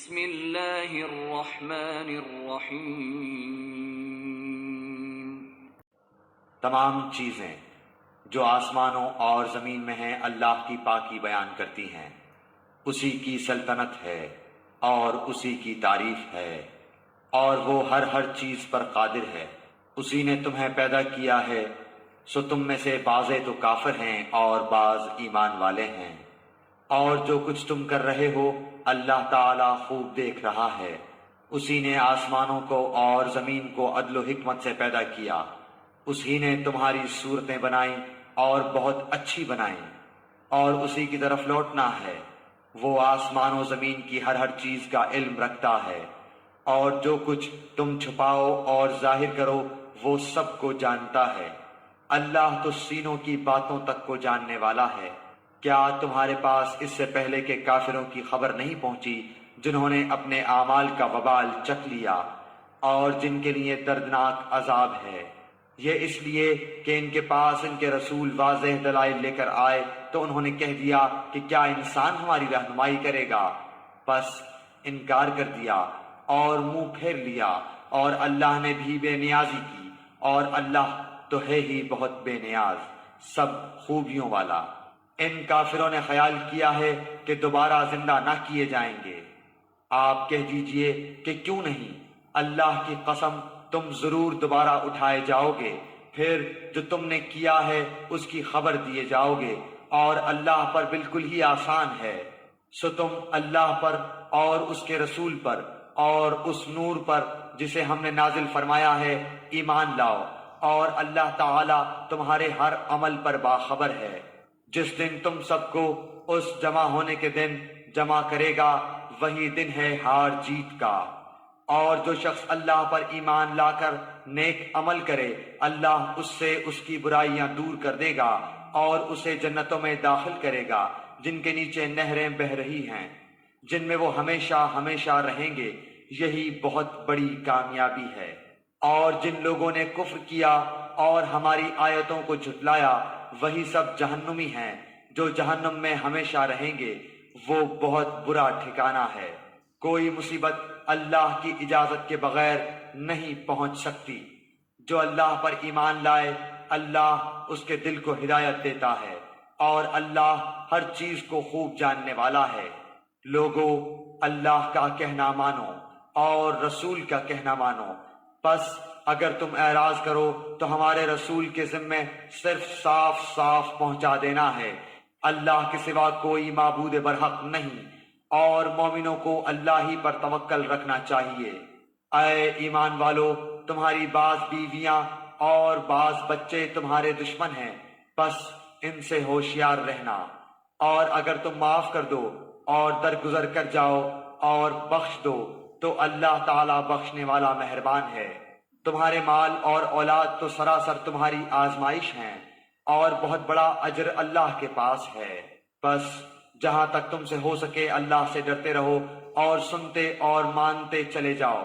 بسم اللہ الرحمن الرحیم۔ تمام چیزیں جو آسمانوں اور زمین میں ہیں اللہ کی پاکی بیان کرتی ہیں۔ اسی کی سلطنت ہے اور اسی کی تعریف ہے، اور وہ ہر چیز پر قادر ہے۔ اسی نے تمہیں پیدا کیا ہے، سو تم میں سے بعضے تو کافر ہیں اور بعض ایمان والے ہیں، اور جو کچھ تم کر رہے ہو اللہ تعالیٰ خوب دیکھ رہا ہے۔ اسی نے آسمانوں کو اور زمین کو عدل و حکمت سے پیدا کیا۔ اسی نے تمہاری صورتیں بنائیں اور بہت اچھی بنائیں، اور اسی کی طرف لوٹنا ہے۔ وہ آسمان و زمین کی ہر چیز کا علم رکھتا ہے، اور جو کچھ تم چھپاؤ اور ظاہر کرو وہ سب کو جانتا ہے۔ اللہ تو سینوں کی باتوں تک کو جاننے والا ہے۔ کیا تمہارے پاس اس سے پہلے کے کافروں کی خبر نہیں پہنچی جنہوں نے اپنے اعمال کا وبال چکھ لیا اور جن کے لیے دردناک عذاب ہے؟ یہ اس لیے کہ ان کے پاس ان کے رسول واضح دلائل لے کر آئے تو انہوں نے کہہ دیا کہ کیا انسان ہماری رہنمائی کرے گا؟ بس انکار کر دیا اور منہ پھیر لیا، اور اللہ نے بھی بے نیازی کی، اور اللہ تو ہے ہی بہت بے نیاز، سب خوبیوں والا۔ ان کافروں نے خیال کیا ہے کہ دوبارہ زندہ نہ کیے جائیں گے۔ آپ کہہ دیجئے کہ کیوں نہیں، اللہ کی قسم تم ضرور دوبارہ اٹھائے جاؤ گے، پھر جو تم نے کیا ہے اس کی خبر دیے جاؤ گے، اور اللہ پر بالکل ہی آسان ہے۔ سو تم اللہ پر اور اس کے رسول پر اور اس نور پر جسے ہم نے نازل فرمایا ہے ایمان لاؤ، اور اللہ تعالی تمہارے ہر عمل پر باخبر ہے۔ جس دن تم سب کو اس جمع ہونے کے دن جمع کرے گا وہی دن ہے ہار جیت کا، اور جو شخص اللہ پر ایمان لا کر نیک عمل کرے اللہ اس سے اس کی برائیاں دور کر دے گا اور اسے جنتوں میں داخل کرے گا جن کے نیچے نہریں بہہ رہی ہیں، جن میں وہ ہمیشہ ہمیشہ رہیں گے۔ یہی بہت بڑی کامیابی ہے۔ اور جن لوگوں نے کفر کیا اور ہماری آیتوں کو جھٹلایا وہی سب جہنمی ہیں جو جہنم میں ہمیشہ رہیں گے، وہ بہت برا ٹھکانہ ہے۔ کوئی مصیبت اللہ کی اجازت کے بغیر نہیں پہنچ سکتی۔ جو اللہ پر ایمان لائے اللہ اس کے دل کو ہدایت دیتا ہے، اور اللہ ہر چیز کو خوب جاننے والا ہے۔ لوگو اللہ کا کہنا مانو اور رسول کا کہنا مانو، پس اگر تم اعراض کرو تو ہمارے رسول کے ذمے صرف صاف صاف پہنچا دینا ہے۔ اللہ کے سوا کوئی معبود برحق نہیں، اور مومنوں کو اللہ ہی پر توکل رکھنا چاہیے۔ اے ایمان والو، تمہاری بعض بیویاں اور بعض بچے تمہارے دشمن ہیں، بس ان سے ہوشیار رہنا، اور اگر تم معاف کر دو اور درگزر کر جاؤ اور بخش دو تو اللہ تعالی بخشنے والا مہربان ہے۔ تمہارے مال اور اولاد تو سراسر تمہاری آزمائش ہیں، اور بہت بڑا اجر اللہ کے پاس ہے۔ بس جہاں تک تم سے ہو سکے اللہ سے ڈرتے رہو اور سنتے اور مانتے چلے جاؤ،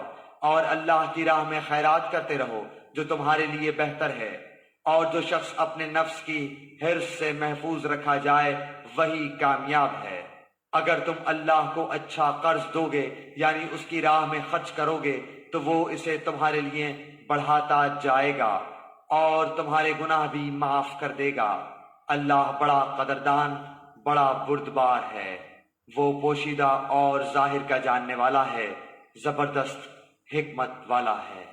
اور اللہ کی راہ میں خیرات کرتے رہو جو تمہارے لیے بہتر ہے۔ اور جو شخص اپنے نفس کی حرص سے محفوظ رکھا جائے وہی کامیاب ہے۔ اگر تم اللہ کو اچھا قرض دو گے یعنی اس کی راہ میں خرچ کرو گے تو وہ اسے تمہارے لیے بڑھاتا جائے گا اور تمہارے گناہ بھی معاف کر دے گا۔ اللہ بڑا قدردان، بڑا بردبار ہے۔ وہ پوشیدہ اور ظاہر کا جاننے والا ہے، زبردست حکمت والا ہے۔